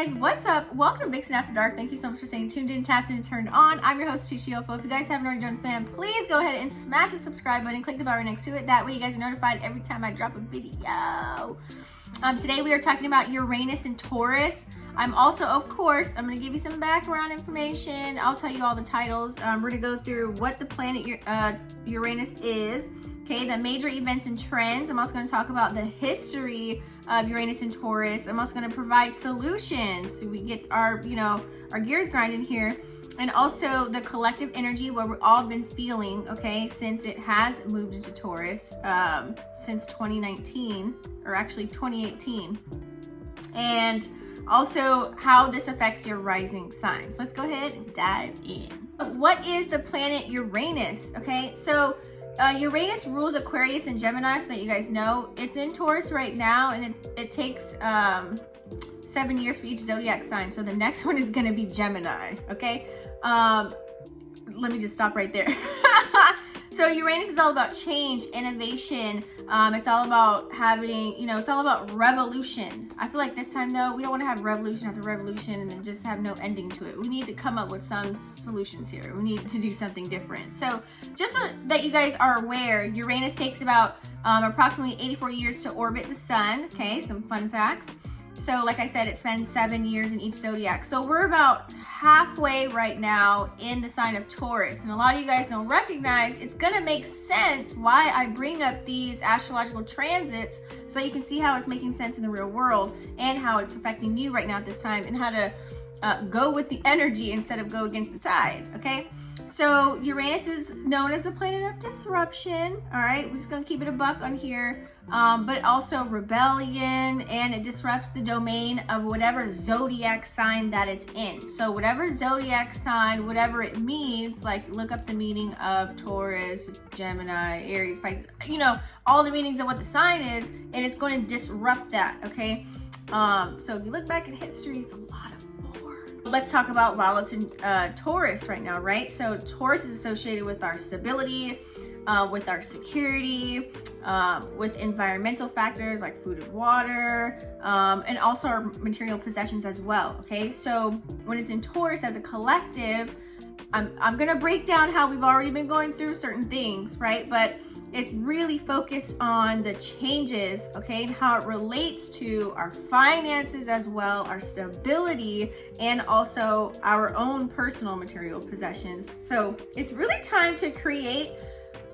guys, what's up? Welcome to Vixen After Dark. Thank you so much for staying tuned in, tapped in, and turned on. I'm your host, Tushiyofo. If you guys haven't already joined the fam, please go ahead and smash the subscribe button, click the bell right next to it. That way you guys are notified every time I drop a video. Today we are talking about Uranus in Taurus. I'm also, of course, I'm going to give you some background information. I'll tell you all the titles. We're going to go through what the planet Uranus is. Okay, the major events and trends. I'm also going to talk about the history of Uranus and Taurus. I'm also going to provide solutions so we get our, our gears grinding here. And also the collective energy, what we've all been feeling, okay, since it has moved into Taurus, since 2019, or actually 2018. And also how this affects your rising signs. Let's go ahead and dive in. What is the planet Uranus? Okay, so Uranus rules Aquarius and Gemini, so that you guys know. It's in Taurus right now, and it takes 7 years for each zodiac sign. So the next one is going to be Gemini, okay? Let me just stop right there. So Uranus is all about change, innovation. It's all about having, it's all about revolution. I feel like this time though, we don't want to have revolution after revolution and then just have no ending to it. We need to come up with some solutions here. We need to do something different. So just so that you guys are aware, Uranus takes about approximately 84 years to orbit the sun. Okay, some fun facts. So like I said, it spends 7 years in each zodiac. So we're about halfway right now in the sign of Taurus. And a lot of you guys don't recognize, it's gonna make sense why I bring up these astrological transits so that you can see how it's making sense in the real world and how it's affecting you right now at this time and how to go with the energy instead of go against the tide, okay? So Uranus is known as the planet of disruption, all right? We're just gonna keep it a buck on here. But also rebellion, and it disrupts the domain of whatever zodiac sign that it's in. So whatever zodiac sign, whatever it means, like look up the meaning of Taurus, Gemini, Aries, Pisces, all the meanings of what the sign is, and it's going to disrupt that, okay? So if you look back in history, it's a lot of war. Let's talk about while it's in Taurus right now, right? So Taurus is associated with our stability, with our security, with environmental factors like food and water, and also our material possessions as well, okay? So when it's in Taurus as a collective, I'm gonna break down how we've already been going through certain things, right? But it's really focused on the changes, okay, and how it relates to our finances as well, our stability, and also our own personal material possessions. So it's really time to create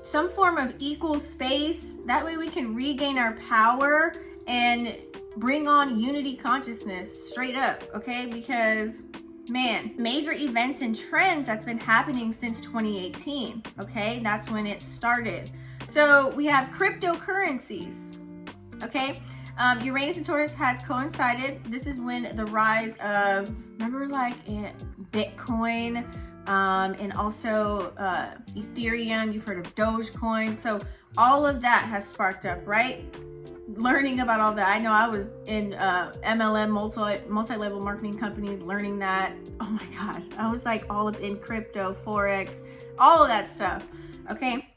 some form of equal space. That way we can regain our power and bring on unity consciousness straight up, okay? Because, man, major events and trends that's been happening since 2018, okay? That's when it started. So we have cryptocurrencies, okay? Uranus and Taurus has coincided. This is when the rise of, remember like Bitcoin, and also Ethereum, you've heard of Dogecoin. So all of that has sparked up, right? Learning about all that. I know I was in MLM, multi-level marketing companies, learning that. Oh my God, I was like all up in crypto, Forex, all of that stuff, okay?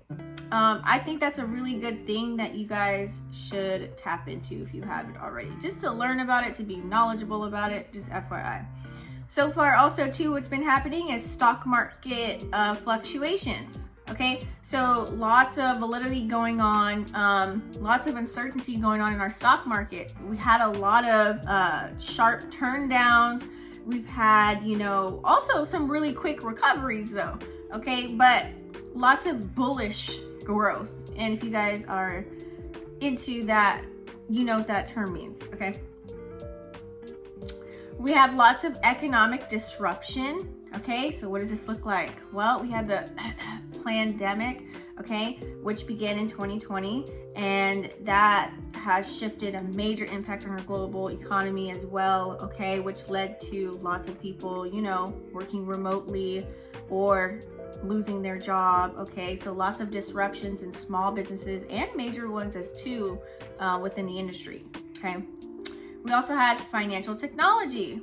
I think that's a really good thing that you guys should tap into if you haven't already, just to learn about it, to be knowledgeable about it, just FYI. So far also too, what's been happening is stock market fluctuations, okay? So lots of volatility going on, lots of uncertainty going on in our stock market. We had a lot of sharp turn downs. We've had, also some really quick recoveries though, okay? But lots of bullish growth. And if you guys are into that, you know what that term means, okay? We have lots of economic disruption, okay? So what does this look like? Well, we have the pandemic, okay, which began in 2020, and that has shifted a major impact on our global economy as well, okay, which led to lots of people, working remotely or losing their job, okay? So lots of disruptions in small businesses and major ones as too within the industry, okay? We also had financial technology.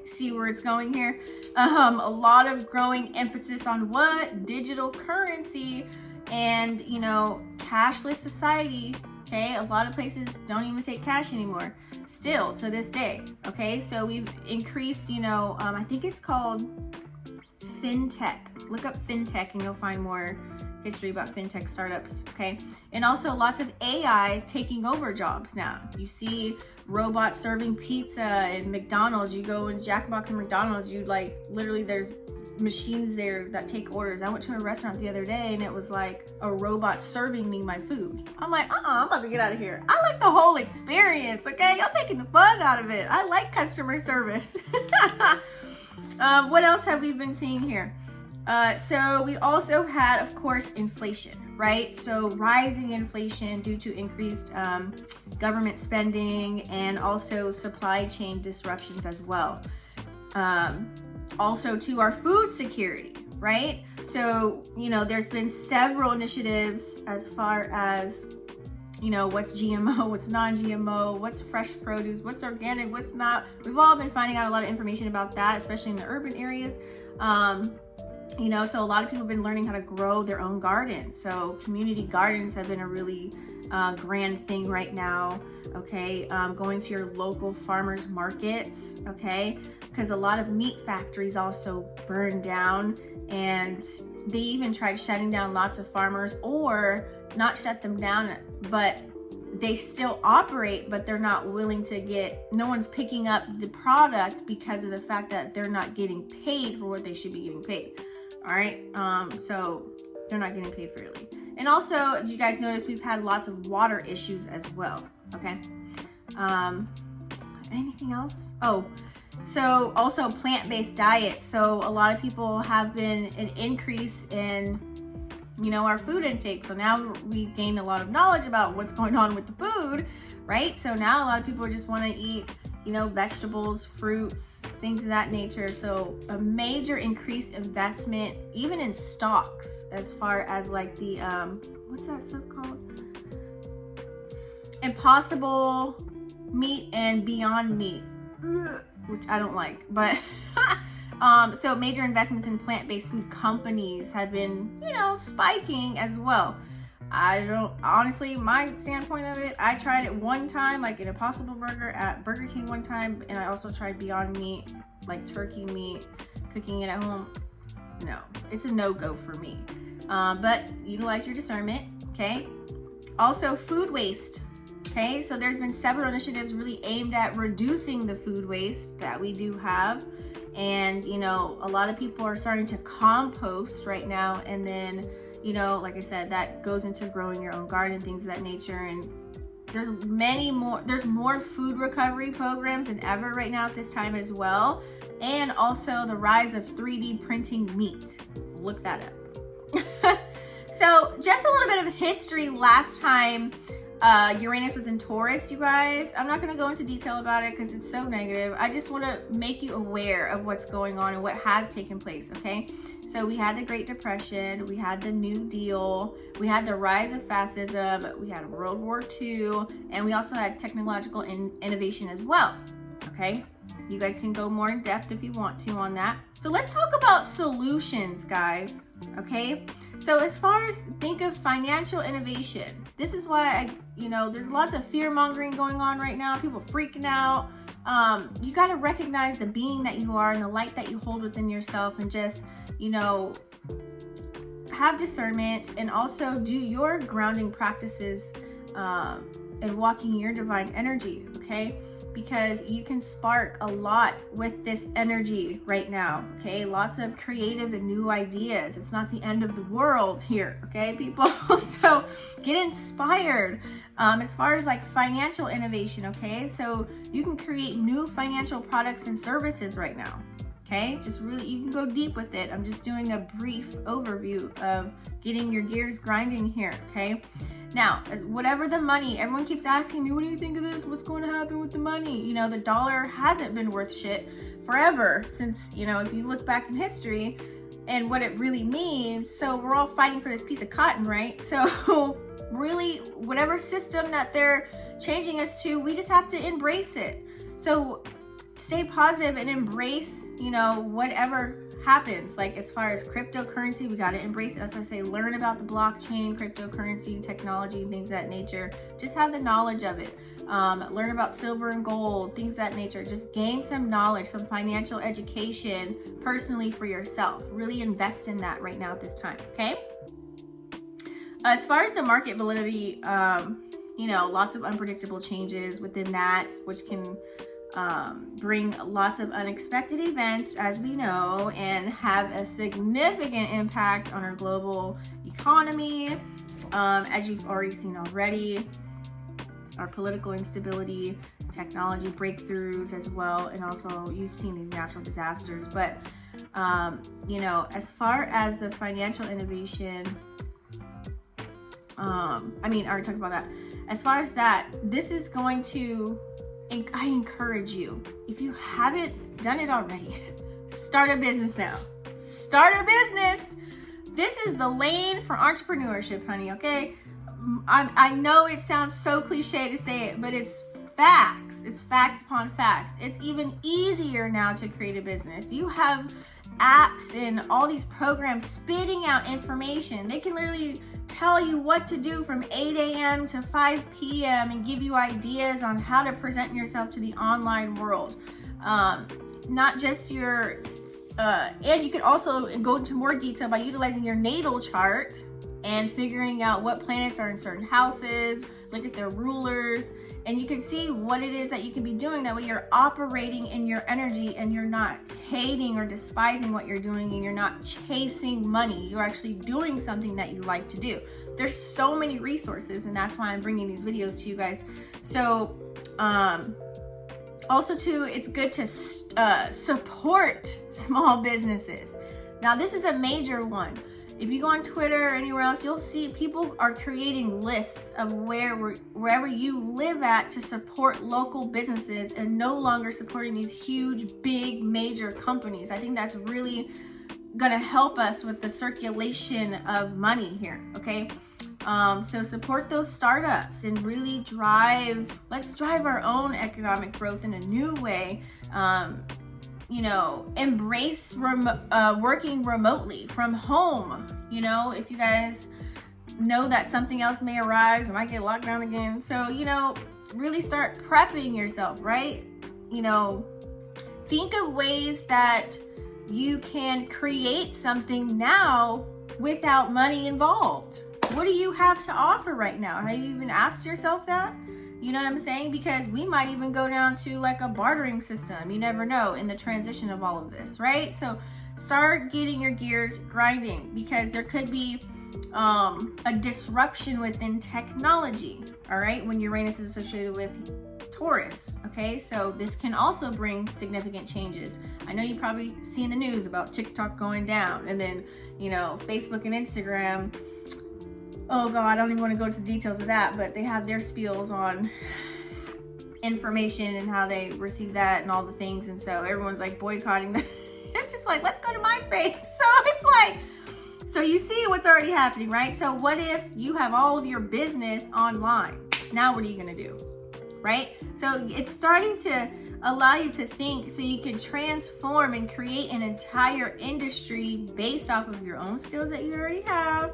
See where it's going here? A lot of growing emphasis on what? Digital currency and, cashless society Okay, a lot of places don't even take cash anymore, still to this day. Okay, so we've increased, you know, I think it's called fintech. Look up fintech and you'll find more history about fintech startups. Okay, and also lots of AI taking over jobs now. You see robots serving pizza in McDonald's. You go in Jackbox and McDonald's, you like literally there's machines there that take orders. I went to a restaurant the other day and it was like a robot serving me my food. I'm like, I'm about to get out of here. I like the whole experience, okay? Y'all taking the fun out of it. I like customer service. What else have we been seeing here? So we also had, of course, inflation, right? So rising inflation due to increased government spending and also supply chain disruptions as well. Also to our food security, right? So, you know, there's been several initiatives as far as, you know, what's GMO, what's non-GMO, what's fresh produce, what's organic, what's not. We've all been finding out a lot of information about that, especially in the urban areas. You know, so a lot of people have been learning how to grow their own garden. So community gardens have been a really grand thing right now. Okay, going to your local farmers markets. Okay, because a lot of meat factories also burned down, and they even tried shutting down lots of farmers, or not shut them down, but they still operate, but they're not willing to get, no one's picking up the product because of the fact that they're not getting paid for what they should be getting paid. All right, so they're not getting paid fairly. And also, as you guys notice, we've had lots of water issues as well. Okay, anything else? Oh, so also plant-based diet. So a lot of people have been an increase in, you know, our food intake. So now we've gained a lot of knowledge about what's going on with the food, right? So now a lot of people just want to eat, you know, vegetables, fruits, things of that nature. So a major increased investment, even in stocks, as far as like the, what's that stuff called? Impossible Meat and Beyond Meat, which I don't like, but so major investments in plant-based food companies have been, you know, spiking as well. I don't, honestly, my standpoint of it, I tried it one time, like an Impossible Burger at Burger King one time, and I also tried Beyond Meat, like turkey meat, cooking it at home. No, it's a no-go for me. But utilize your discernment, okay? Also, food waste. Okay, so there's been several initiatives really aimed at reducing the food waste that we do have. And, you know, a lot of people are starting to compost right now. And then, you know, like I said, that goes into growing your own garden, things of that nature. And there's more food recovery programs than ever right now at this time as well. And also the rise of 3D printing meat. Look that up. So just a little bit of history. Last time Uranus was in Taurus, you guys. I'm not going to go into detail about it because it's so negative. I just want to make you aware of what's going on and what has taken place, okay? So we had the Great Depression, we had the New Deal, we had the rise of fascism, we had World War II, and we also had technological innovation as well, okay? You guys can go more in depth if you want to on that. So let's talk about solutions, guys, okay? So as far as think of financial innovation, this is why there's lots of fear mongering going on right now. People freaking out. You got to recognize the being that you are and the light that you hold within yourself, and just, you know, have discernment, and also do your grounding practices and walking your divine energy, okay? Because you can spark a lot with this energy right now, okay? Lots of creative and new ideas. It's not the end of the world here, okay, people? So get inspired. As far as like financial innovation, okay? So you can create new financial products and services right now, okay? Just really, you can go deep with it. I'm just doing a brief overview of getting your gears grinding here, okay? Now, whatever the money, everyone keeps asking me, what do you think of this? What's going to happen with the money? You know, the dollar hasn't been worth shit forever since, you know, if you look back in history and what it really means. So we're all fighting for this piece of cotton, right? So really, whatever system that they're changing us to, we just have to embrace it. So stay positive and embrace, you know, whatever happens. Like as far as cryptocurrency, we got to embrace it. As I say, learn about the blockchain, cryptocurrency, technology, and things of that nature. Just have the knowledge of it. Learn about silver and gold, things of that nature. Just gain some knowledge, some financial education personally for yourself. Really invest in that right now at this time, okay? As far as the market validity, you know, lots of unpredictable changes within that, which can bring lots of unexpected events, as we know, and have a significant impact on our global economy, as you've already seen already, our political instability, technology breakthroughs as well, and also you've seen these natural disasters. But you know, as far as the financial innovation, I already talked about that. As far as that, this is going to, I encourage you, if you haven't done it already, start a business now. Start a business. This is the lane for entrepreneurship, honey, okay? I know it sounds so cliche to say it, but it's facts. It's facts upon facts. It's even easier now to create a business. You have apps and all these programs spitting out information. They can literally tell you what to do from 8 a.m. to 5 p.m. and give you ideas on how to present yourself to the online world. Not just your, and you can also go into more detail by utilizing your natal chart and figuring out what planets are in certain houses, look at their rulers, and you can see what it is that you can be doing. That way you're operating in your energy and you're not hating or despising what you're doing, and you're not chasing money. You're actually doing something that you like to do. There's so many resources, and that's why I'm bringing these videos to you guys. So also too, it's good to support small businesses. Now this is a major one. If you go on Twitter or anywhere else, you'll see people are creating lists of wherever you live at to support local businesses and no longer supporting these huge, big, major companies. I think that's really gonna help us with the circulation of money here, okay? So support those startups and really let's drive our own economic growth in a new way. You know, embrace working remotely from home. You know, if you guys know that something else may arise or might get locked down again. So, you know, really start prepping yourself, right? You know, think of ways that you can create something now without money involved. What do you have to offer right now? Have you even asked yourself that? You know what I'm saying? Because we might even go down to like a bartering system. You never know in the transition of all of this, right? So start getting your gears grinding, because there could be a disruption within technology, all right? When Uranus is associated with Taurus, okay? So this can also bring significant changes. I know you've probably seen the news about TikTok going down, and then, you know, Facebook and Instagram. Oh God, I don't even want to go into details of that, but they have their spiels on information and how they receive that and all the things. And so everyone's like boycotting that. It's just like, let's go to MySpace. So it's like, so you see what's already happening, right? So what if you have all of your business online? Now what are you going to do, right? So it's starting to allow you to think so you can transform and create an entire industry based off of your own skills that you already have.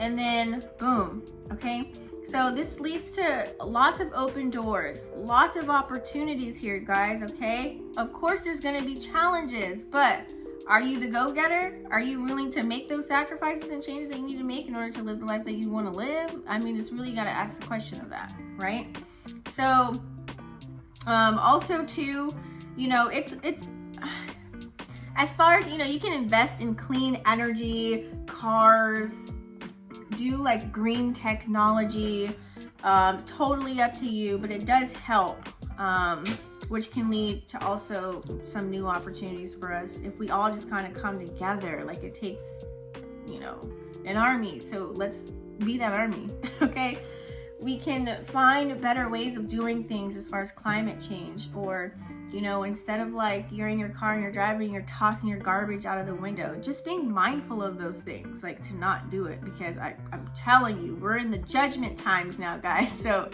And then boom, okay? So this leads to lots of open doors, lots of opportunities here, guys, okay? Of course, there's gonna be challenges, but are you the go-getter? Are you willing to make those sacrifices and changes that you need to make in order to live the life that you wanna live? I mean, it's really gotta ask the question of that, right? So, also too, you know, it's as far as, you know, you can invest in clean energy, cars, do like green technology, totally up to you, but it does help, which can lead to also some new opportunities for us if we all just kind of come together. Like it takes, you know, an army, so let's be that army. Okay, we can find better ways of doing things as far as climate change, or, you know, instead of like you're in your car and you're driving, you're tossing your garbage out of the window, just being mindful of those things, like to not do it, because I'm telling you, we're in the judgment times now, guys. So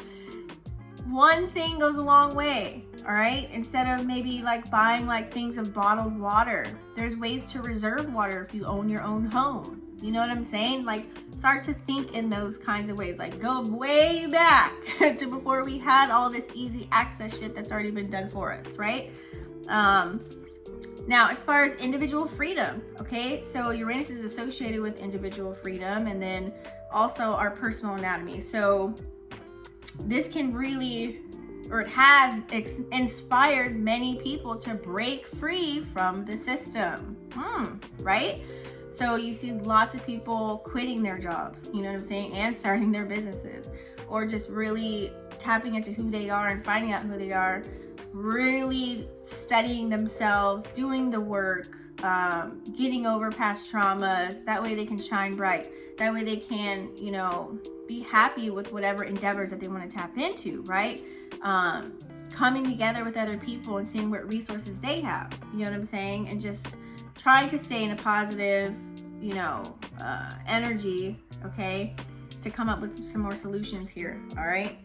one thing goes a long way, all right? Instead of maybe like buying like things of bottled water, there's ways to reserve water if you own your own home. You know what I'm saying? Like, start to think in those kinds of ways. Like, go way back to before we had all this easy access shit that's already been done for us, right? Now, as far as individual freedom, okay? So Uranus is associated with individual freedom, and then also our personal anatomy. So this can really, or it has inspired many people to break free from the system, right? So you see lots of people quitting their jobs, you know what I'm saying, and starting their businesses, or just really tapping into who they are and finding out who they are, really studying themselves, doing the work, getting over past traumas. That way they can shine bright. That way they can, you know, be happy with whatever endeavors that they want to tap into, right? Coming together with other people and seeing what resources they have, you know what I'm saying? And just trying to stay in a positive, you know, energy, okay, to come up with some more solutions here, all right?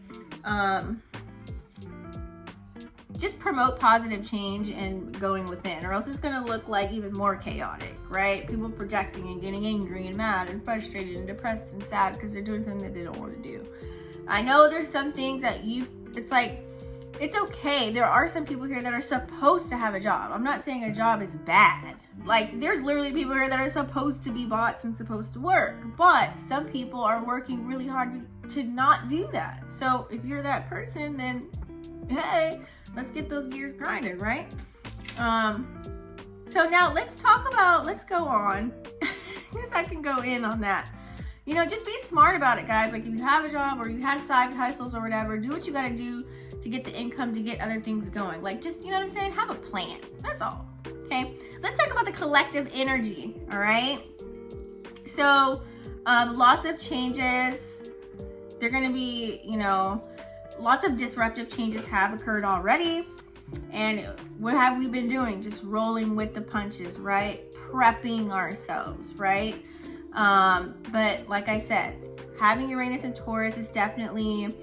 Just promote positive change and going within, or else it's gonna look like even more chaotic, right? People projecting and getting angry and mad and frustrated and depressed and sad because they're doing something that they don't want to do. I know there's some things that it's like, it's okay. There are some people here that are supposed to have a job. I'm not saying a job is bad. Like, there's literally people here that are supposed to be bots and supposed to work, but some people are working really hard to not do that. So if you're that person, then hey, let's get those gears grinding, right? So now let's go on, because I can go in on that. You know, just be smart about it, guys. Like, if you have a job or you have side hustles or whatever, do what you got to do to get the income, to get other things going. Like, just, you know what I'm saying? Have a plan. That's all. Okay. Let's talk about the collective energy. All right. So, lots of changes. They're going to be, you know, lots of disruptive changes have occurred already. And what have we been doing? Just rolling with the punches, right? Prepping ourselves, right? But like I said, having Uranus in Taurus is definitely,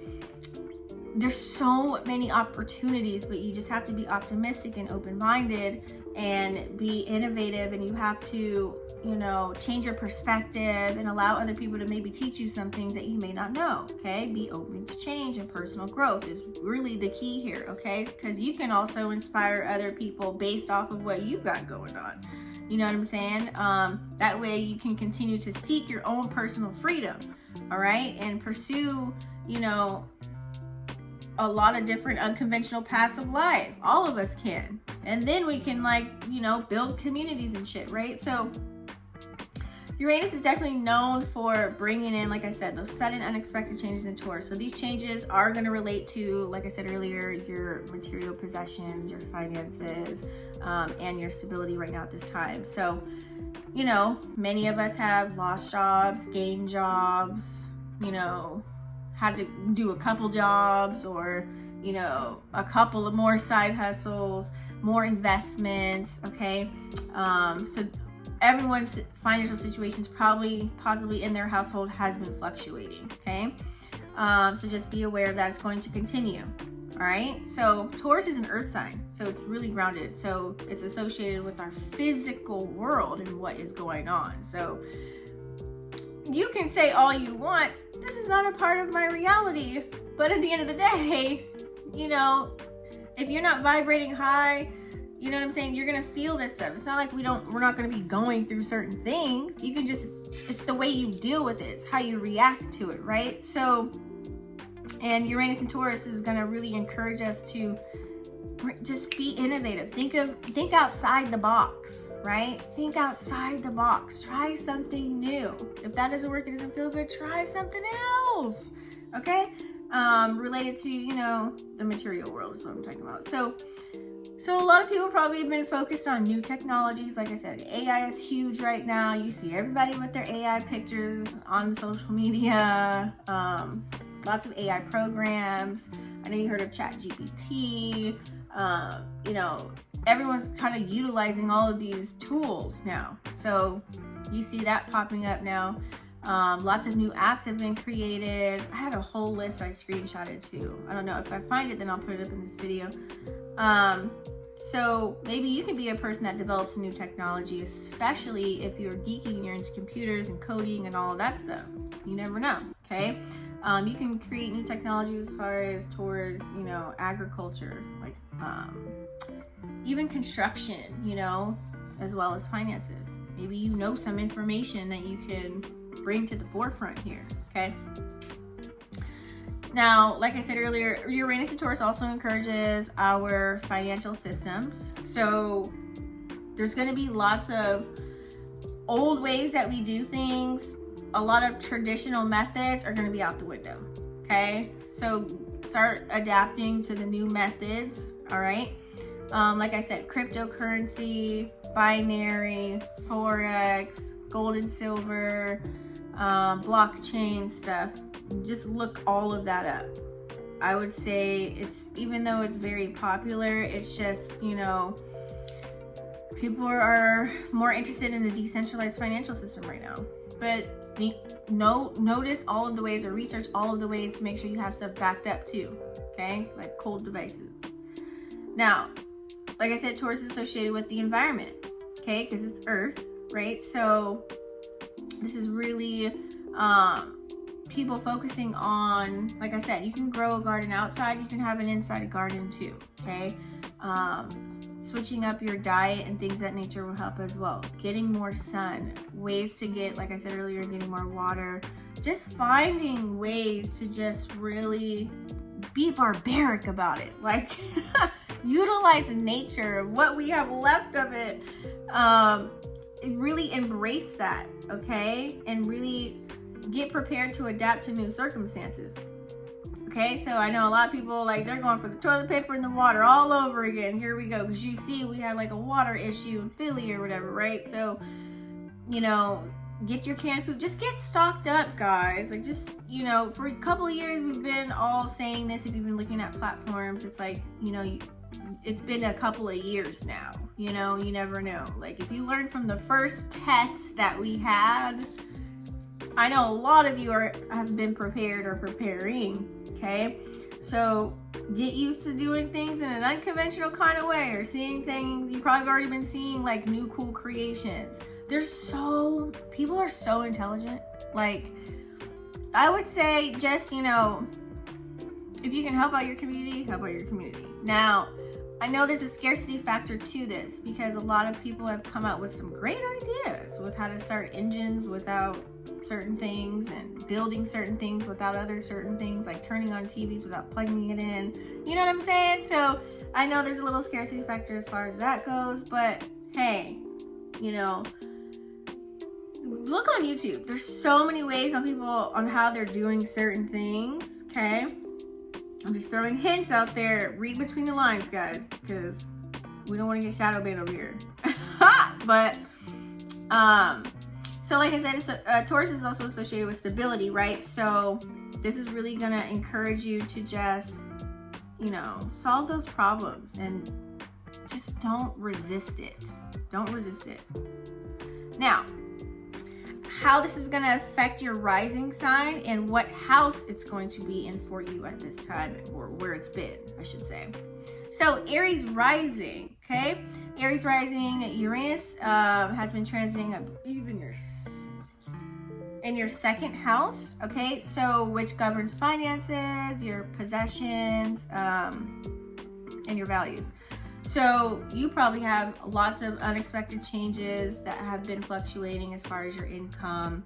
there's so many opportunities, but you just have to be optimistic and open-minded and be innovative, and you have to, you know, change your perspective and allow other people to maybe teach you some things that you may not know, okay? Be open to change, and personal growth is really the key here, okay? Because you can also inspire other people based off of what you've got going on. You know what I'm saying? That way you can continue to seek your own personal freedom, all right? And pursue, you know, a lot of different unconventional paths of life. All of us can. And then we can, like, you know, build communities and shit, right? So Uranus is definitely known for bringing in, like I said, those sudden unexpected changes in Taurus. So these changes are going to relate to, like I said earlier, your material possessions, your finances, and your stability right now at this time. So, you know, many of us have lost jobs, gained jobs, you know, had to do a couple jobs, or, you know, a couple of more side hustles, more investments, okay? So everyone's financial situations possibly in their household has been fluctuating, okay? So just be aware that it's going to continue, all right? So Taurus is an earth sign, so it's really grounded. So it's associated with our physical world and what is going on. So you can say all you want, this is not a part of my reality, but at the end of the day, you know, if you're not vibrating high, you know what I'm saying, you're gonna feel this stuff. It's not like we're not gonna be going through certain things. You can just, it's the way you deal with it. It's how you react to it, right? So, and Uranus and Taurus is gonna really encourage us to just be innovative. Think outside the box, right? Think outside the box. Try something new. If that doesn't work, it doesn't feel good, try something else, okay? Related to, you know, the material world is what I'm talking about. So a lot of people probably have been focused on new technologies. Like I said, AI is huge right now. You see everybody with their AI pictures on social media. Lots of AI programs. I know you heard of ChatGPT. You know, everyone's kind of utilizing all of these tools now. So you see that popping up now. Lots of new apps have been created. I had a whole list I screenshotted too. I don't know, if I find it, then I'll put it up in this video. So maybe you can be a person that develops a new technology, especially if you're geeky and you're into computers and coding and all of that stuff. You never know, okay? You can create new technologies as far as towards, you know, agriculture, like even construction, you know, as well as finances. Maybe you know some information that you can bring to the forefront here, okay? Now, like I said earlier, Uranus in Taurus also encourages our financial systems. So there's going to be lots of old ways that we do things. A lot of traditional methods are going to be out the window, okay? So start adapting to the new methods, all right? Like I said, cryptocurrency, binary, forex, gold and silver, blockchain stuff. Just look all of that up. I would say it's, even though it's very popular, it's just, you know, people are more interested in a decentralized financial system right now. But notice all of the ways, or research all of the ways to make sure you have stuff backed up too, okay? Like cold devices. Now, like I said, Taurus is associated with the environment, okay? Because it's Earth, right? So this is really people focusing on, like I said, you can grow a garden outside, you can have an inside garden too, okay? Switching up your diet and things of that nature will help as well. Getting more sun, ways to get, like I said earlier, getting more water, just finding ways to just really be barbaric about it. Like utilize nature, of what we have left of it. Really embrace that, okay? And really get prepared to adapt to new circumstances. Okay, so I know a lot of people, like, they're going for the toilet paper and the water all over again. Here we go, because you see we had like a water issue in Philly or whatever, right? So, you know, get your canned food, just get stocked up, guys. Like, just, you know, for a couple of years we've been all saying this. If you've been looking at platforms, it's like, you know, it's been a couple of years now, you know, you never know. Like, if you learn from the first tests that we had, I know a lot of you have been prepared or preparing, okay? So get used to doing things in an unconventional kind of way, or seeing things. You've probably already been seeing like new cool creations. People are so intelligent. Like, I would say just, you know, if you can help out your community, help out your community. Now, I know there's a scarcity factor to this, because a lot of people have come out with some great ideas with how to start engines without certain things, and building certain things without other certain things, like turning on TVs without plugging it in. You know what I'm saying? So I know there's a little scarcity factor as far as that goes, but hey, you know, look on YouTube. There's so many ways on people on how they're doing certain things, okay? I'm just throwing hints out there. Read between the lines, guys, because we don't want to get shadow banned over here. But so like I said, Taurus is also associated with stability, right? So this is really going to encourage you to just, you know, solve those problems, and just don't resist it. Don't resist it. Now, how this is going to affect your rising sign, and what house it's going to be in for you at this time, or where it's been, I should say. So Aries Rising, okay? Aries Rising, Uranus has been transiting, I believe, in your second house, okay? So which governs finances, your possessions, and your values. So you probably have lots of unexpected changes that have been fluctuating as far as your income,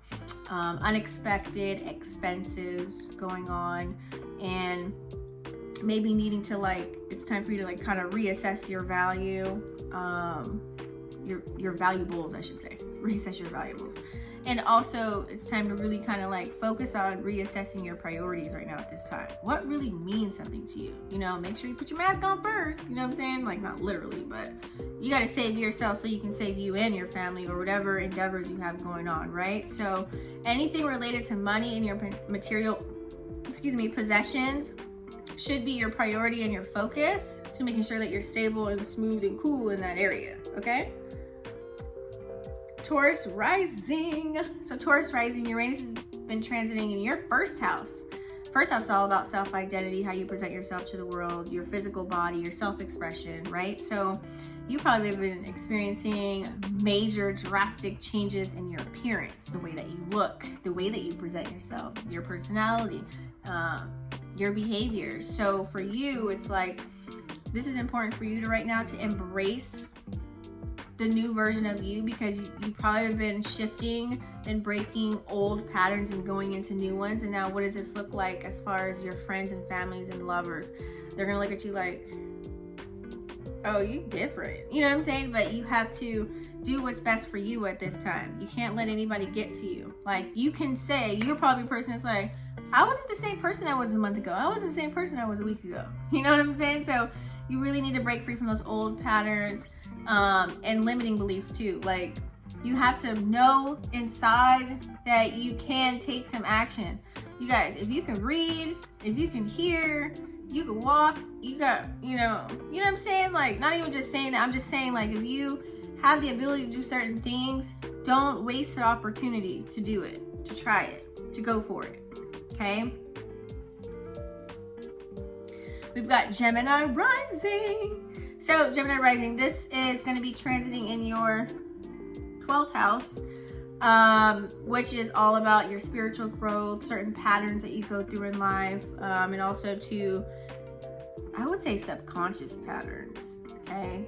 unexpected expenses going on, and maybe needing to, like, it's time for you to, like, kind of reassess your value, your valuables, I should say, reassess your valuables. And also it's time to really kind of like focus on reassessing your priorities right now at this time. What really means something to you? You know, make sure you put your mask on first, you know what I'm saying? Like, not literally, but you got to save yourself so you can save you and your family, or whatever endeavors you have going on, right? So anything related to money and your material, possessions should be your priority and your focus, to making sure that you're stable and smooth and cool in that area, okay? Taurus Rising. So Taurus Rising, Uranus has been transiting in your first house. First house is all about self-identity, how you present yourself to the world, your physical body, your self-expression, right? So you probably have been experiencing major drastic changes in your appearance, the way that you look, the way that you present yourself, your personality, your behaviors. So for you, it's like, this is important for you to right now to embrace the new version of you, because you probably have been shifting and breaking old patterns and going into new ones. And now what does this look like as far as your friends and families and lovers? They're gonna look at you like, oh, you different. You know what I'm saying? But you have to do what's best for you at this time. You can't let anybody get to you. Like, you can say, you're probably a person that's like, I wasn't the same person I was a month ago. I wasn't the same person I was a week ago. You know what I'm saying? So you really need to break free from those old patterns and limiting beliefs too. Like, you have to know inside that you can take some action. You guys, if you can read, if you can hear, you can walk, you got, you know what I'm saying? Like, not even just saying that, I'm just saying, like, if you have the ability to do certain things, don't waste the opportunity to do it, to try it, to go for it, okay? We've got Gemini Rising. So Gemini Rising, this is going to be transiting in your 12th house, which is all about your spiritual growth, certain patterns that you go through in life, and also to, I would say, subconscious patterns, okay?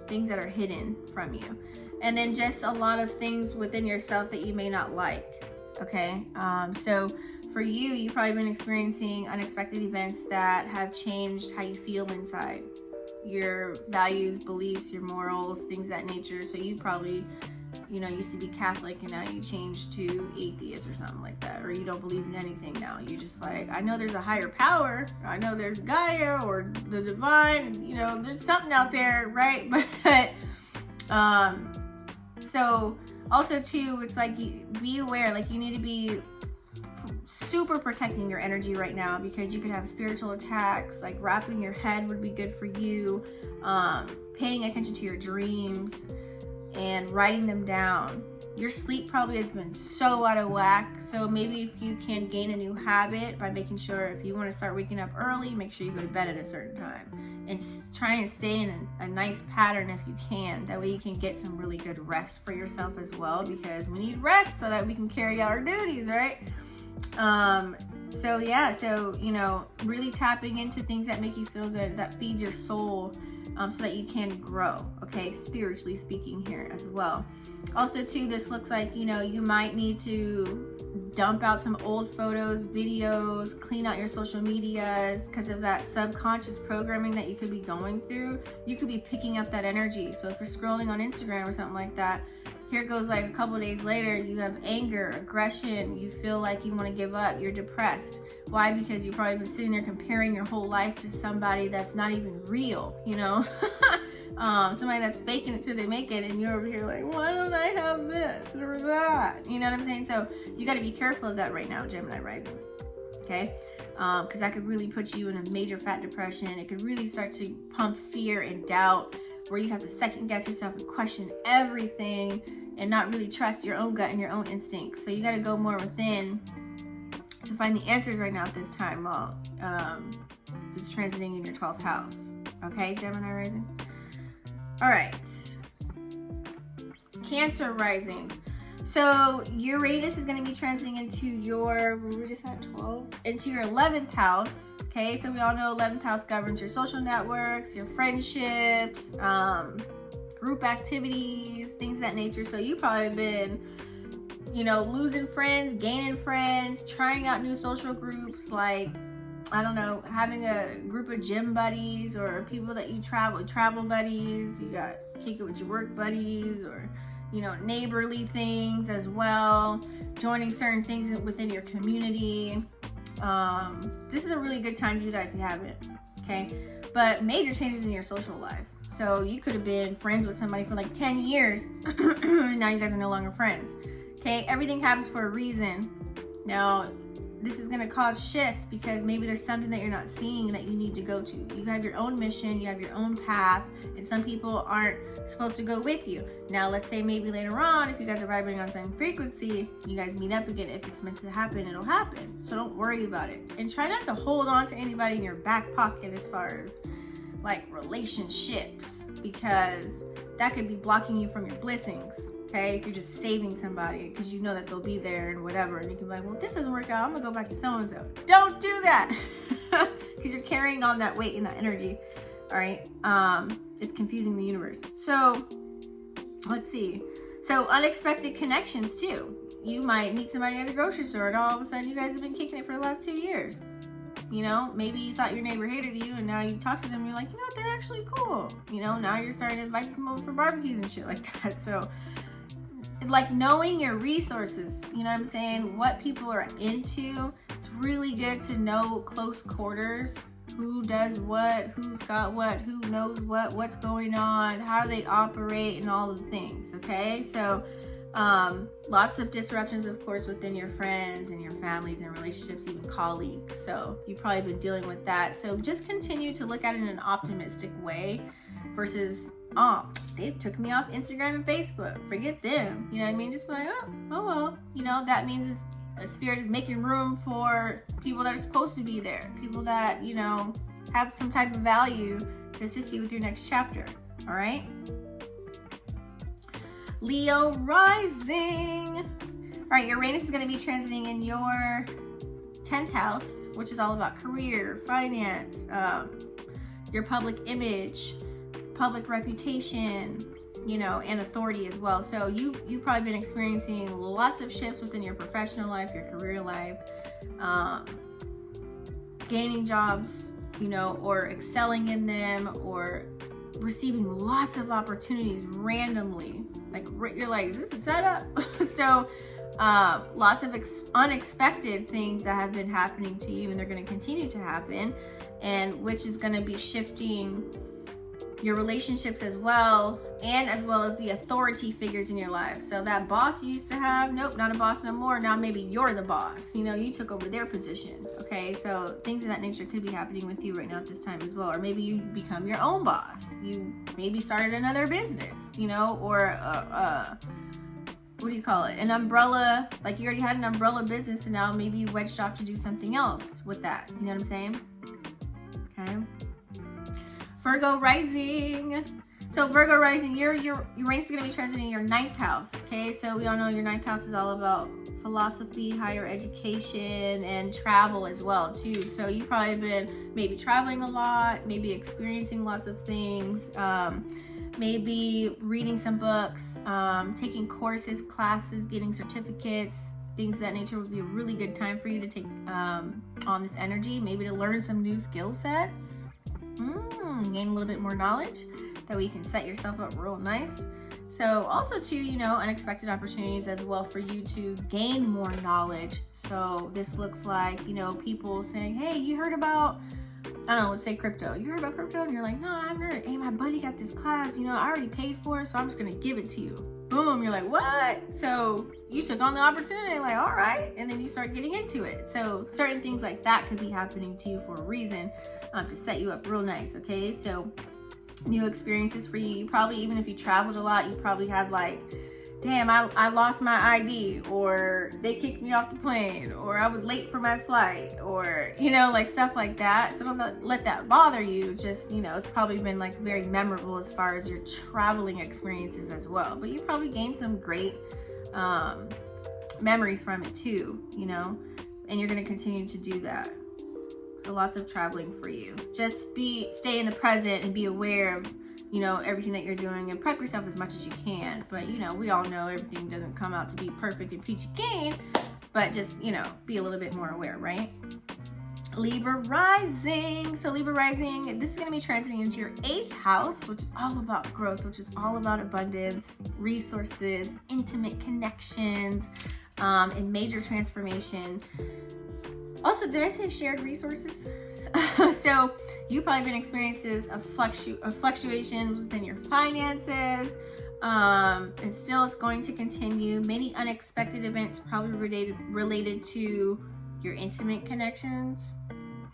Things that are hidden from you. And then just a lot of things within yourself that you may not like, okay? So for you, you've probably been experiencing unexpected events that have changed how you feel inside. Your values, beliefs, your morals, things of that nature. So you probably, used to be Catholic and now you changed to atheist or something like that. Or you don't believe in anything now. You're just like, I know there's a higher power. I know there's Gaia or the divine. There's something out there, right? But, so also too, it's like, be aware, like you need to be super protecting your energy right now, because you could have spiritual attacks. Like, wrapping your head would be good for you. Paying attention to your dreams and writing them down. Your sleep probably has been so out of whack. So maybe if you can gain a new habit by making sure, if you want to start waking up early, make sure you go to bed at a certain time, and try and stay in a nice pattern if you can. That way you can get some really good rest for yourself as well, because we need rest so that we can carry out our duties, right? So really tapping into things that make you feel good, that feeds your soul, so that you can grow, okay, spiritually speaking here as well. Also too, this looks like, you might need to dump out some old photos, videos, clean out your social medias, because of that subconscious programming that you could be going through. You could be picking up that energy. So if you're scrolling on Instagram or something like that, here it goes, like a couple of days later, you have anger, aggression, you feel like you want to give up, you're depressed. Why? Because you've probably been sitting there comparing your whole life to somebody that's not even real, somebody that's faking it till they make it, and you're over here like, why don't I have this or that? You know what I'm saying? So you got to be careful of that right now, Gemini Risings, okay? Because that could really put you in a major fat depression. It could really start to pump fear and doubt, where you have to second guess yourself and question everything and not really trust your own gut and your own instincts. So you got to go more within to find the answers right now at this time while it's transiting in your 12th house. Okay, Gemini Rising? All right. Cancer Risings. So Uranus is going to be transiting into your, we were just at 12, into your 11th house. Okay, so we all know 11th house governs your social networks, your friendships, group activities, things of that nature. So you probably been, losing friends, gaining friends, trying out new social groups, like, I don't know, having a group of gym buddies or people that you travel buddies. You got kick it with your work buddies, or neighborly things as well, joining certain things within your community. This is a really good time to do that if you haven't, okay? But major changes in your social life. So you could have been friends with somebody for like 10 years, and now you guys are no longer friends, okay? Everything happens for a reason. Now, this is going to cause shifts because maybe there's something that you're not seeing that you need to go to. You have your own mission, you have your own path, and some people aren't supposed to go with you. Now, let's say maybe later on, if you guys are vibrating on the same frequency, you guys meet up again. If it's meant to happen, it'll happen. So don't worry about it. And try not to hold on to anybody in your back pocket as far as like relationships, because that could be blocking you from your blessings. Okay, if you're just saving somebody because you know that they'll be there and whatever, and you can be like, well, if this doesn't work out, I'm gonna go back to so-and-so. Don't do that, because you're carrying on that weight and that energy. All right, it's confusing the universe. So let's see. So unexpected connections too. You might meet somebody at a grocery store and all of a sudden you guys have been kicking it for the last 2 years. You know, maybe you thought your neighbor hated you and now you talk to them and you're like, you know what, they're actually cool. You know, now you're starting to invite them over for barbecues and shit like that. So like knowing your resources, you know what I'm saying, what people are into. It's really good to know close quarters, who does what, who's got what, who knows what, what's going on, how they operate, and all of the things. Okay, so lots of disruptions, of course, within your friends and your families and relationships, even colleagues. So you've probably been dealing with that. So just continue to look at it in an optimistic way versus, oh, they took me off Instagram and Facebook, forget them. You know what I mean? Just be like, oh well, you know, that means a spirit is making room for people that are supposed to be there, people that, you know, have some type of value to assist you with your next chapter. All right, Leo Rising. All right, Uranus is going to be transiting in your 10th house, which is all about career, finance, your public image, public reputation, you know, and authority as well. So you've probably been experiencing lots of shifts within your professional life, your career life, gaining jobs, you know, or excelling in them, or receiving lots of opportunities randomly. Like you're like, is this a setup? So lots of unexpected things that have been happening to you, and they're going to continue to happen, and which is going to be shifting your relationships as well, and as well as the authority figures in your life. So that boss you used to have, nope, not a boss no more. Now maybe you're the boss. You know, you took over their position. Okay, so things of that nature could be happening with you right now at this time as well. Or maybe you become your own boss. You maybe started another business, you know, or what do you call it? An umbrella, like you already had an umbrella business and now maybe you wedged off to do something else with that. You know what I'm saying? Okay. Virgo Rising. So Virgo Rising, your Uranus is going to be transiting your 9th house. Okay, so we all know your 9th house is all about philosophy, higher education, and travel as well too. So you've probably been maybe traveling a lot, maybe experiencing lots of things, maybe reading some books, taking courses, classes, getting certificates, things of that nature. Would be a really good time for you to take on this energy, maybe to learn some new skill sets. Gain a little bit more knowledge, that way you can set yourself up real nice. So also too, you know, unexpected opportunities as well for you to gain more knowledge. So this looks like, you know, people saying, hey, you heard about, I don't know, let's say crypto. You heard about crypto? And you're like, no, I haven't heard. Hey, my buddy got this class, you know, I already paid for it, so I'm just gonna give it to you. Boom, you're like, what? So you took on the opportunity, like, all right, and then you start getting into it. So certain things like that could be happening to you for a reason, to set you up real nice. Okay, so new experiences for you. You probably, even if you traveled a lot, you probably had like, damn, I lost my ID, or they kicked me off the plane, or I was late for my flight, or, you know, like stuff like that. So don't let that bother you. Just, you know, it's probably been like very memorable as far as your traveling experiences as well. But you probably gained some great memories from it too, you know, and you're going to continue to do that. So lots of traveling for you. Just stay in the present and be aware of, you know, everything that you're doing, and prep yourself as much as you can. But, you know, we all know everything doesn't come out to be perfect and peachy keen, but just, you know, be a little bit more aware, right? Libra Rising. So Libra Rising, this is going to be transiting into your 8th house, which is all about growth, which is all about abundance, resources, intimate connections, and major transformation. Also, did I say shared resources? So you've probably been experiences of fluctuations within your finances, and still it's going to continue. Many unexpected events probably related to your intimate connections.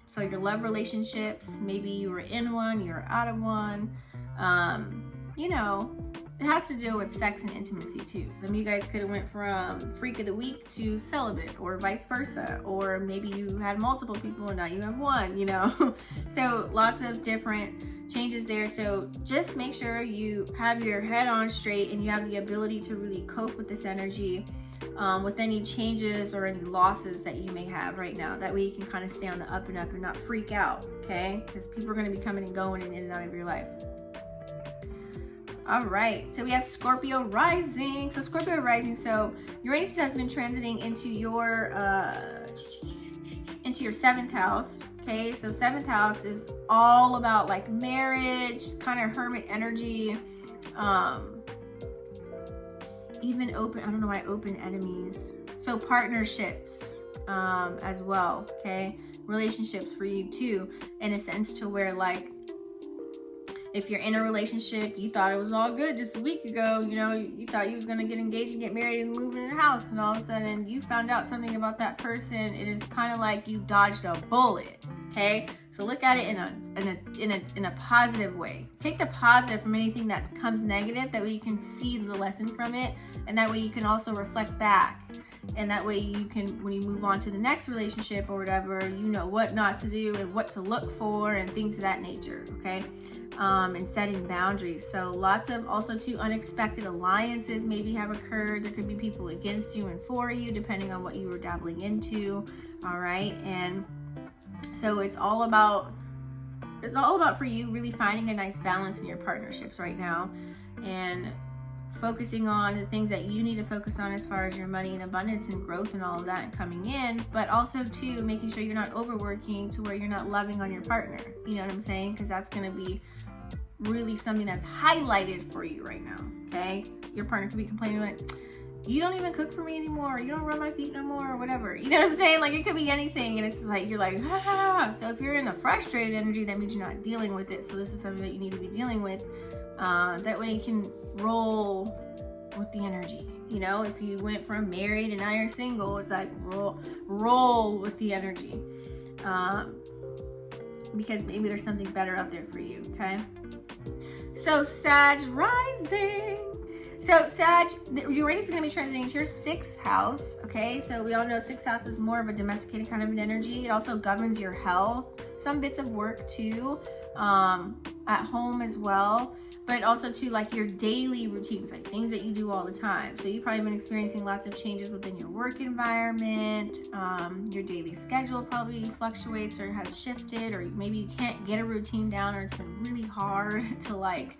So your love relationships, maybe you were in one, you're out of one. You know, it has to do with sex and intimacy too. Some of you guys could have went from freak of the week to celibate, or vice versa. Or maybe you had multiple people and now you have one, you know. So lots of different changes there. So just make sure you have your head on straight and you have the ability to really cope with this energy, with any changes or any losses that you may have right now. That way you can kind of stay on the up and up and not freak out, okay? Because people are going to be coming and going and in and out of your life. All right, so we have Scorpio Rising. So Scorpio Rising, so Uranus has been transiting into your 7th house. Okay, so 7th house is all about like marriage, kind of hermit energy, even open, I don't know why open enemies. So partnerships as well, okay? Relationships for you too, in a sense to where like, if you're in a relationship, you thought it was all good just a week ago, you know, you thought you was going to get engaged and get married and move in your house, and all of a sudden you found out something about that person. It is kind of like you dodged a bullet, okay? So look at it in a positive way. Take the positive from anything that comes negative, that way you can see the lesson from it, and that way you can also reflect back. And that way you can, when you move on to the next relationship or whatever, you know what not to do and what to look for and things of that nature, okay? And setting boundaries. So lots of also too unexpected alliances maybe have occurred. There could be people against you and for you, depending on what you were dabbling into, all right? And so it's all about for you really finding a nice balance in your partnerships right now, and focusing on the things that you need to focus on as far as your money and abundance and growth and all of that and coming in, but also too making sure you're not overworking to where you're not loving on your partner. You know what I'm saying? Because that's going to be really something that's highlighted for you right now, okay? Your partner could be complaining like, you don't even cook for me anymore, you don't rub my feet no more, or whatever. You know what I'm saying? Like, it could be anything, and it's just like, you're like, ah. So if you're in a frustrated energy, that means you're not dealing with it. So this is something that you need to be dealing with. That way you can roll with the energy. You know, if you went from married and now you're single, it's like roll with the energy. Because maybe there's something better out there for you, okay? So Sag Rising. So Sag, Uranus is going to be transiting to your 6th house, okay? So we all know 6th house is more of a domesticated kind of an energy. It also governs your health, some bits of work too, at home as well, but also too like your daily routines, like things that you do all the time. So you've probably been experiencing lots of changes within your work environment. Your daily schedule probably fluctuates or has shifted, or maybe you can't get a routine down, or it's been really hard to like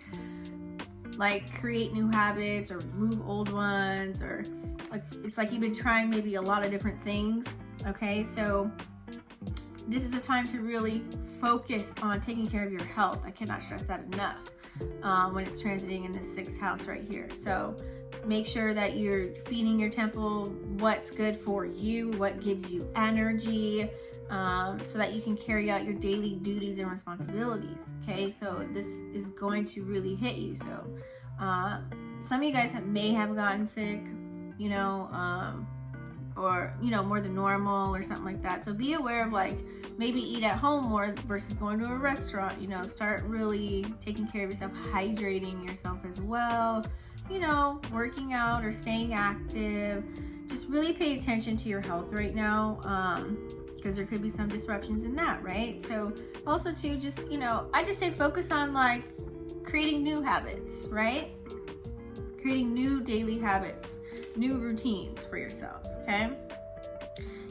create new habits or remove old ones, or it's like you've been trying maybe a lot of different things, okay? So this is the time to really focus on taking care of your health. I cannot stress that enough when it's transiting in this 6th house right here. So make sure that you're feeding your temple what's good for you, what gives you energy, so that you can carry out your daily duties and responsibilities, okay? So this is going to really hit you. So some of you guys may have gotten sick, you know, or, you know, more than normal or something like that. So be aware of like, maybe eat at home more versus going to a restaurant. You know, start really taking care of yourself, hydrating yourself as well, you know, working out or staying active. Just really pay attention to your health right now, because there could be some disruptions in that, right? So also too, just, you know, I just say focus on like creating new habits, right? Creating new daily habits, new routines for yourself, okay?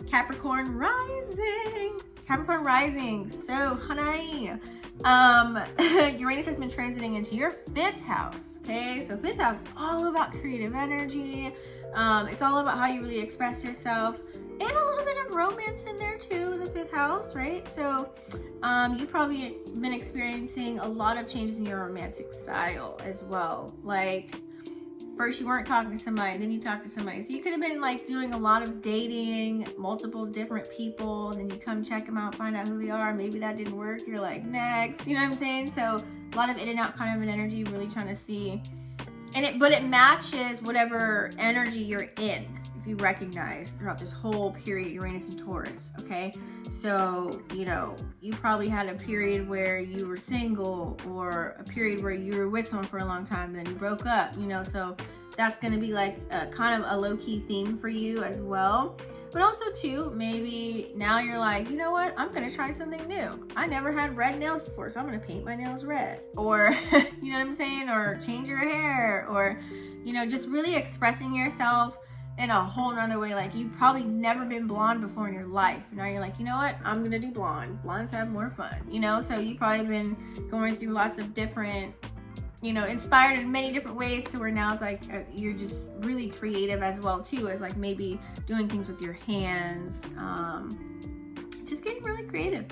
Capricorn Rising. Capricorn Rising. So, honey, Uranus has been transiting into your 5th house, okay? So 5th house is all about creative energy. It's all about how you really express yourself, and a little bit of romance in there too in the 5th house, right? So you've probably been experiencing a lot of changes in your romantic style as well. Like, first you weren't talking to somebody, then you talked to somebody. So you could have been like doing a lot of dating, multiple different people, and then you come check them out, find out who they are. Maybe that didn't work. You're like, next, you know what I'm saying? So a lot of in and out kind of an energy, really trying to see. But it matches whatever energy you're in. if you recognize throughout this whole period, Uranus in Taurus, okay? So, you know, you probably had a period where you were single, or a period where you were with someone for a long time, then you broke up, you know, so that's going to be like a, kind of a low-key theme for you as well. But also too, maybe now you're like, you know what, I'm going to try something new. I never had red nails before, so I'm going to paint my nails red. Or, you know what I'm saying? Or change your hair, or, you know, just really expressing yourself in a whole nother way. Like, you've probably never been blonde before in your life. Now you're like, you know what, I'm going to do blonde. Blondes have more fun, you know? So you've probably been going through lots of different, you know, inspired in many different ways, to where now it's like you're just really creative as well too, as like maybe doing things with your hands, just getting really creative,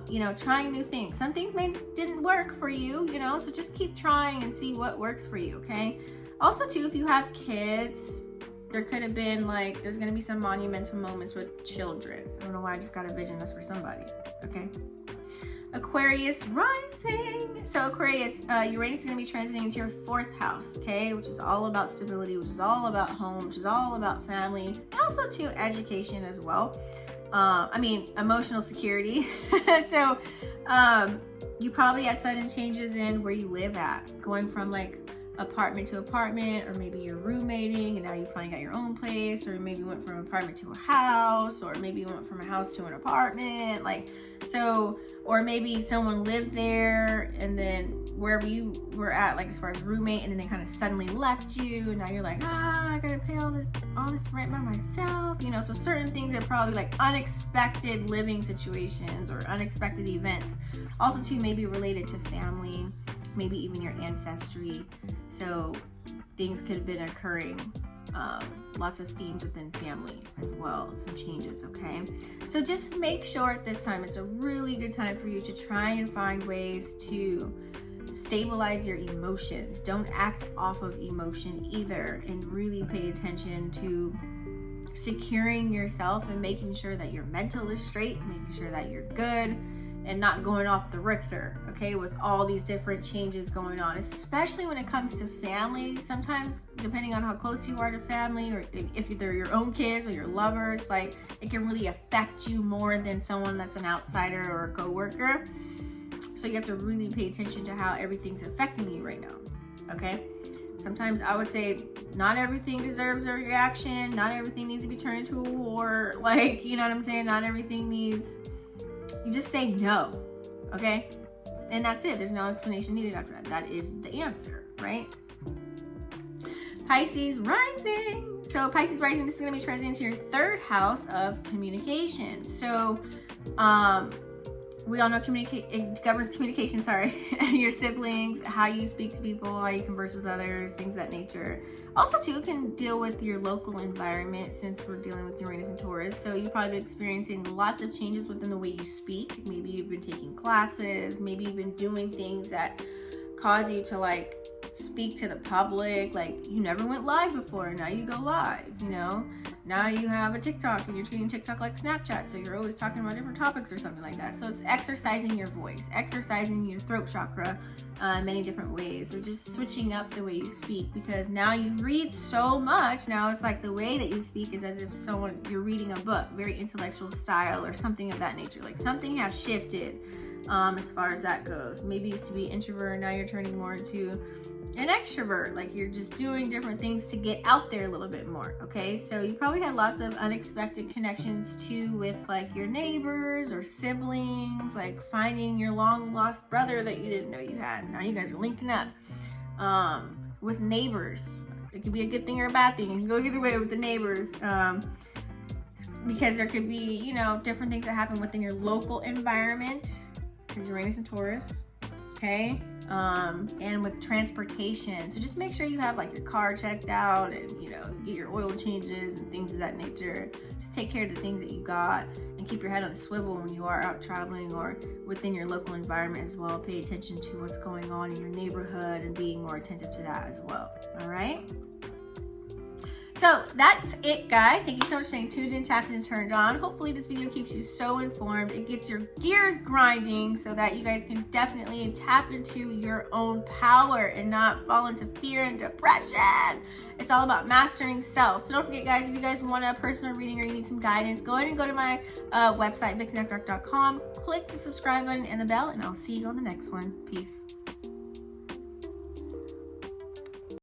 you know, trying new things. Some things didn't work for you, you know, so just keep trying and see what works for you, okay? Also too, if you have kids, there could have been like, there's going to be some monumental moments with children. I don't know why I just got a vision that's for somebody, okay? Aquarius Rising. So Aquarius, Uranus is going to be transiting into your 4th house, okay, which is all about stability, which is all about home, which is all about family, and also to education as well. I mean, emotional security. So you probably had sudden changes in where you live at, going from like apartment to apartment, or maybe you're roommating and now you probably got your own place, or maybe you went from apartment to a house, or maybe you went from a house to an apartment, like, so, or maybe someone lived there and then wherever you were at, like as far as roommate, and then they kind of suddenly left you, and now you're like, I gotta pay all this rent by myself, you know. So certain things are probably like unexpected living situations or unexpected events. Also too, maybe related to family, maybe even your ancestry. So things could have been occurring, lots of themes within family as well, some changes, okay? So just make sure at this time, it's a really good time for you to try and find ways to stabilize your emotions. Don't act off of emotion either, and really pay attention to securing yourself and making sure that your mental is straight, making sure that you're good, and not going off the Richter, okay, with all these different changes going on, especially when it comes to family. Sometimes, depending on how close you are to family, or if they're your own kids or your lovers, like, it can really affect you more than someone that's an outsider or a coworker. So you have to really pay attention to how everything's affecting you right now, okay? Sometimes I would say not everything deserves a reaction. Not everything needs to be turned into a war. Like, you know what I'm saying? Not everything needs... You just say no, okay? And that's it. There's no explanation needed after that. That is the answer, right? Pisces Rising. So Pisces Rising, this is going to be transiting into your 3rd house of communication. So we all know it governs communication, your siblings, how you speak to people, how you converse with others, things of that nature. Also too, can deal with your local environment, since we're dealing with Uranus and Taurus. So you've probably been experiencing lots of changes within the way you speak. Maybe you've been taking classes, maybe you've been doing things that cause you to like speak to the public. Like, you never went live before, now you go live, you know. Now you have a TikTok and you're treating TikTok like Snapchat, so you're always talking about different topics or something like that. So it's exercising your voice, exercising your throat chakra in many different ways. So just switching up the way you speak, because now you read so much. Now it's like the way that you speak is as if you're reading a book, very intellectual style or something of that nature. Like, something has shifted as far as that goes. Maybe you used to be introvert and now you're turning more into an extrovert. Like, you're just doing different things to get out there a little bit more, okay? So you probably had lots of unexpected connections too with like your neighbors or siblings, like finding your long lost brother that you didn't know you had. Now you guys are linking up with neighbors. It could be a good thing or a bad thing. You can go either way with the neighbors, because there could be, you know, different things that happen within your local environment, because Uranus and Taurus, okay? And with transportation. So just make sure you have like your car checked out, and, you know, get your oil changes and things of that nature. Just take care of the things that you got, and keep your head on a swivel when you are out traveling or within your local environment as well. Pay attention to what's going on in your neighborhood and being more attentive to that as well. All right. So that's it, guys. Thank you so much for staying tuned in, tapped in, and turned on. Hopefully this video keeps you so informed. It gets your gears grinding so that you guys can definitely tap into your own power and not fall into fear and depression. It's all about mastering self. So don't forget, guys, if you guys want a personal reading or you need some guidance, go ahead and go to my website, VixenAfterDark.com. Click the subscribe button and the bell, and I'll see you on the next one. Peace.